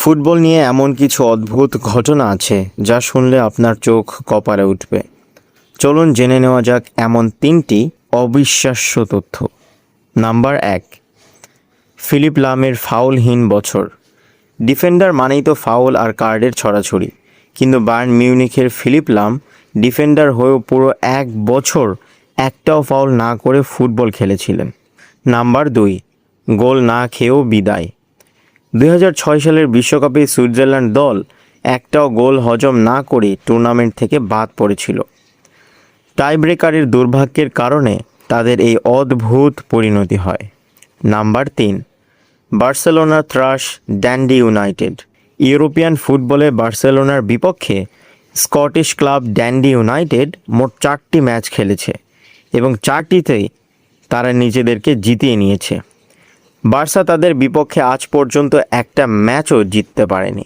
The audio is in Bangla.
ফুটবল নিয়ে এমন কিছু অদ্ভুত ঘটনা আছে যা শুনলে আপনার চোখ কপালে উঠবে। চলুন জেনে নেওয়া যাক এমন 3টি অবিশ্বাস্য তথ্য। নাম্বার 1, ফিলিপ লামের ফাউলহীন বছর। ডিফেন্ডার মানেই তো ফাউল আর কার্ডের ছড়াছড়ি, কিন্তু বায়ার্ন মিউনিখের ফিলিপ লাম ডিফেন্ডার হয়েও পুরো 1 বছর একটাও ফাউল না করে ফুটবল খেলেছিলেন। নাম্বার 2, গোল না খেয়েও বিদায়। 2006 সালের বিশ্বকাপে সুইজারল্যান্ড দল একটাও গোল হজম না করে টুর্নামেন্ট থেকে বাদ পড়েছিল। টাইব্রেকারের দুর্ভাগ্যের কারণে তাদের এই অদ্ভুত পরিণতি হয়। নাম্বার 3, বার্সেলোনার ত্রাস ড্যান্ডি ইউনাইটেড। ইউরোপিয়ান ফুটবলে বার্সেলোনার বিপক্ষে স্কটিশ ক্লাব ড্যান্ডি ইউনাইটেড মোট 4টি ম্যাচ খেলেছে এবং 4টিতেই তারা নিজেদেরকে জিতিয়ে নিয়েছে। বার্সা তাদের বিপক্ষে আজ পর্যন্ত একটা ম্যাচও জিততে পারেনি।